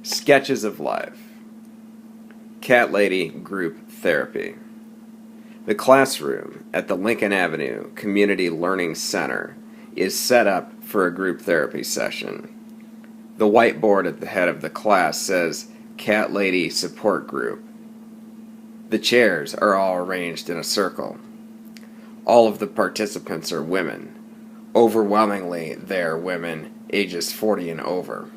Sketches of life. Cat Lady Group Therapy. The classroom at the Lincoln Avenue Community Learning Center is set up for a group therapy session. The whiteboard at the head of the class says Cat Lady Support Group. The chairs are all arranged in a circle. All of the participants are women. Overwhelmingly, they are women ages 40 and over.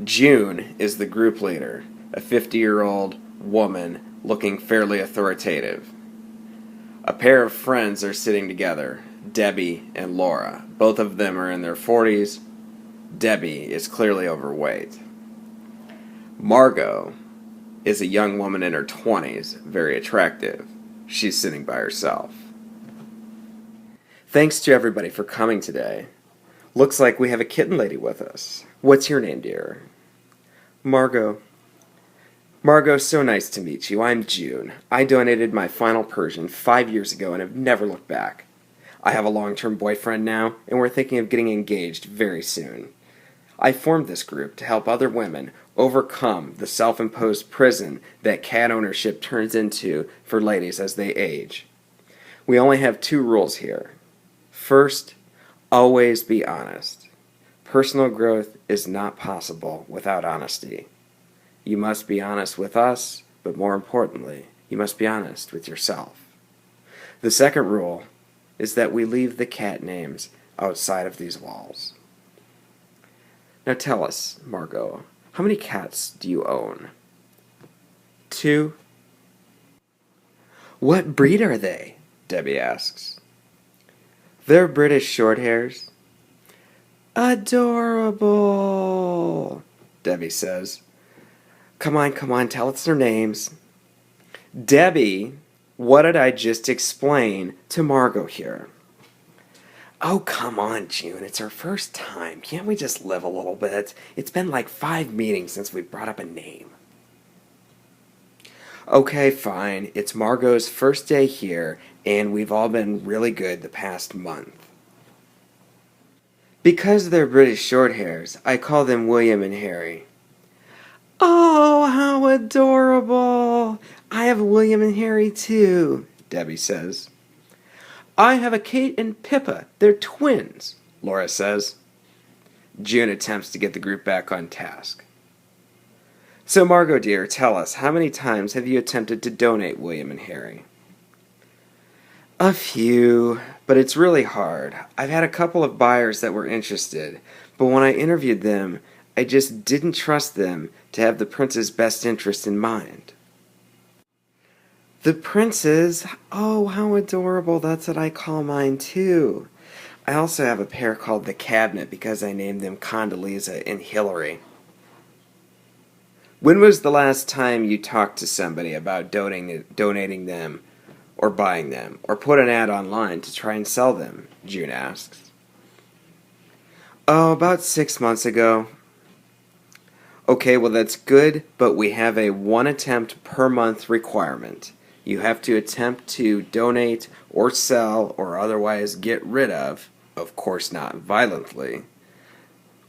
June is the group leader, a 50-year-old woman looking fairly authoritative. A pair of friends are sitting together, Debbie and Laura. Both of them are in their 40s. Debbie is clearly overweight. Margot is a young woman in her 20s, very attractive. She's sitting by herself. Thanks to everybody for coming today. Looks like we have a kitten lady with us. What's your name, dear? Margot. Margot, so nice to meet you. I'm June. I donated my final Persian 5 years ago and have never looked back. I have a long-term boyfriend now, and we're thinking of getting engaged very soon. I formed this group to help other women overcome the self-imposed prison that cat ownership turns into for ladies as they age. We only have 2 rules here. First, always be honest. Personal growth is not possible without honesty. You must be honest with us, but more importantly, you must be honest with yourself. The second rule is that we leave the cat names outside of these walls. Now tell us, Margot, how many cats do you own? 2. What breed are they? Debbie asks. They're British Shorthairs. Adorable, Debbie says. Come on, tell us their names. Debbie, what did I just explain to Margot here? Oh, come on, June, it's our first time. Can't we just live a little bit? It's been like 5 meetings since we brought up a name. Okay, fine. It's Margot's first day here, and we've all been really good the past month. Because they're British Shorthairs, I call them William and Harry. Oh, how adorable! I have William and Harry too, Debbie says. I have a Kate and Pippa. They're twins, Laura says. June attempts to get the group back on task. So, Margot, dear, tell us, how many times have you attempted to donate William and Harry? A few, but it's really hard. I've had a couple of buyers that were interested, but when I interviewed them, I just didn't trust them to have the prince's best interest in mind. The princes? Oh, how adorable. That's what I call mine, too. I also have a pair called the Cabinet because I named them Condoleezza and Hillary. When was the last time you talked to somebody about donating them or buying them, or put an ad online to try and sell them? June asks. Oh, about 6 months ago. Okay, well that's good, but we have a 1 attempt per month requirement. You have to attempt to donate or sell or otherwise get rid of course not violently,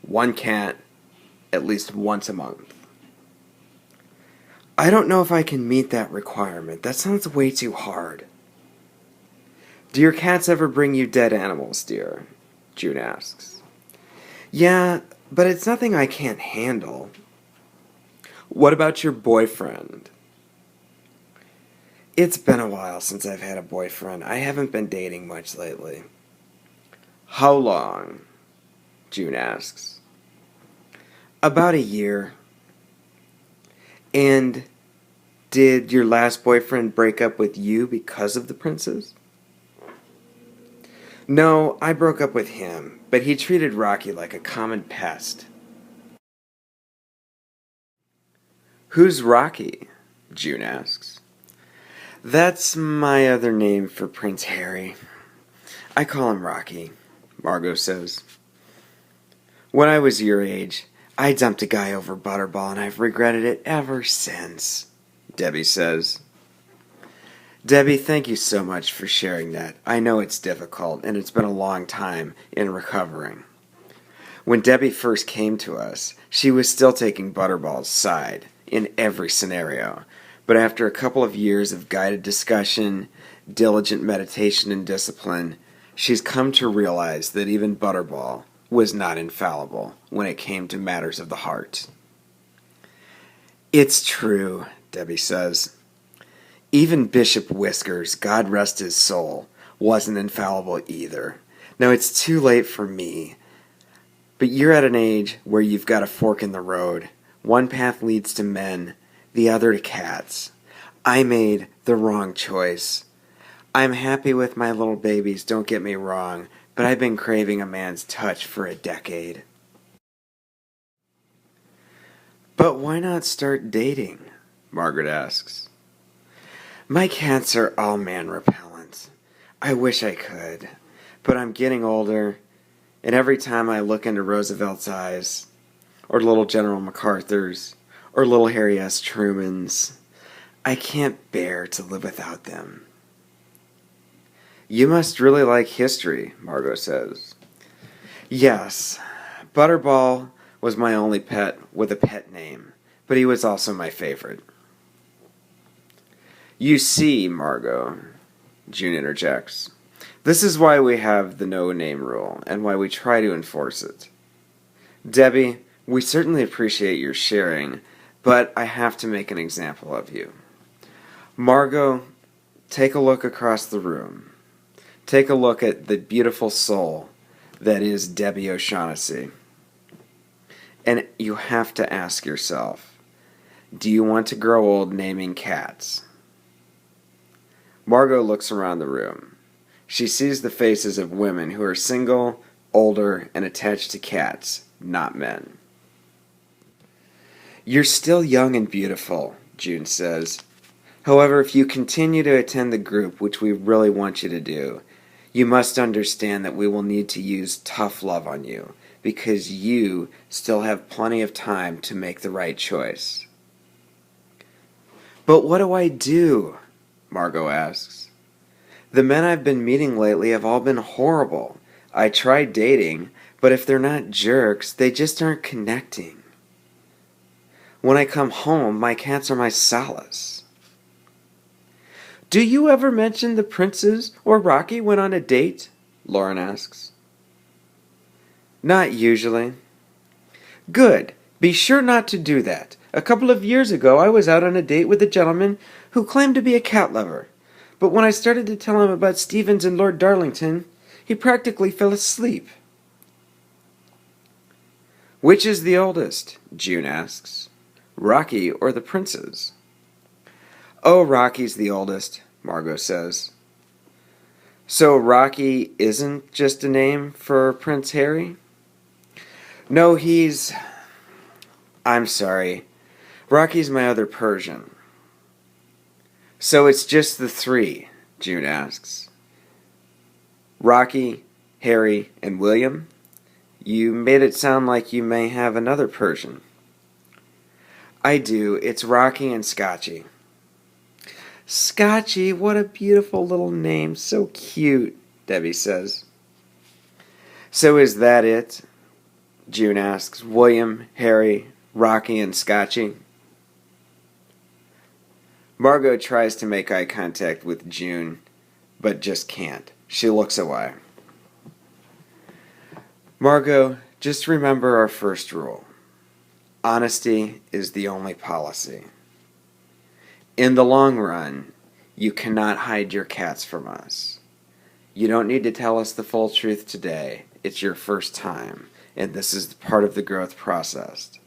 1 cat at least once a month. I don't know if I can meet that requirement. That sounds way too hard. Do your cats ever bring you dead animals, dear? June asks. Yeah, but it's nothing I can't handle. What about your boyfriend? It's been a while since I've had a boyfriend. I haven't been dating much lately. How long? June asks. About a year. And did your last boyfriend break up with you because of the princes? No, I broke up with him, but he treated Rocky like a common pest. Who's Rocky? June asks. That's my other name for Prince Harry. I call him Rocky, Margot says. When I was your age, I dumped a guy over Butterball and I've regretted it ever since, Debbie says. Debbie, thank you so much for sharing that. I know it's difficult and it's been a long time in recovering. When Debbie first came to us, she was still taking Butterball's side in every scenario. But after a couple of years of guided discussion, diligent meditation, and discipline, she's come to realize that even Butterball was not infallible when it came to matters of the heart. It's true, Debbie says. Even Bishop Whiskers, God rest his soul, wasn't infallible either. Now, it's too late for me, but you're at an age where you've got a fork in the road. One path leads to men, the other to cats. I made the wrong choice. I'm happy with my little babies, don't get me wrong, but I've been craving a man's touch for a decade. But why not start dating? Margaret asks. My cats are all man repellent. I wish I could, but I'm getting older, and every time I look into Roosevelt's eyes, or little General MacArthur's, or little Harry S. Truman's, I can't bear to live without them. You must really like history, Margot says. Yes, Butterball was my only pet with a pet name, but he was also my favorite. You see, Margot, June interjects, this is why we have the no-name rule, and why we try to enforce it. Debbie, we certainly appreciate your sharing, but I have to make an example of you. Margot, take a look across the room. Take a look at the beautiful soul that is Debbie O'Shaughnessy. And you have to ask yourself, do you want to grow old naming cats? Margot looks around the room. She sees the faces of women who are single, older, and attached to cats, not men. You're still young and beautiful, June says. However, if you continue to attend the group, which we really want you to do, you must understand that we will need to use tough love on you, because you still have plenty of time to make the right choice. But what do I do? Margot asks. The men I've been meeting lately have all been horrible. I tried dating, but if they're not jerks, they just aren't connecting. When I come home, my cats are my solace. Do you ever mention the princes or Rocky went on a date? Lauren asks. Not usually. Good. Be sure not to do that. A couple of years ago, I was out on a date with a gentleman who claimed to be a cat lover. But when I started to tell him about Stevens and Lord Darlington, he practically fell asleep. Which is the oldest? June asks. Rocky or the princes? Oh, Rocky's the oldest, Margot says. So Rocky isn't just a name for Prince Harry? No, I'm sorry. Rocky's my other Persian. So it's just the three, June asks. Rocky, Harry, and William? You made it sound like you may have another Persian. I do. It's Rocky and Scotchy. Scotchy, what a beautiful little name. So cute, Debbie says. So is that it? June asks. William, Harry, Rocky, and Scotchy? Margot tries to make eye contact with June, but just can't. She looks away. Margot, just remember our first rule. Honesty is the only policy. In the long run, you cannot hide your cats from us. You don't need to tell us the full truth today. It's your first time, and this is part of the growth process.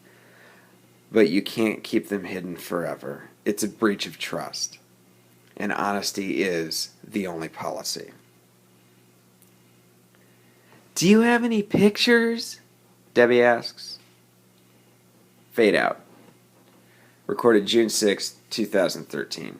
But you can't keep them hidden forever. It's a breach of trust. And honesty is the only policy. Do you have any pictures? Debbie asks. Fade out. Recorded June 6, 2013.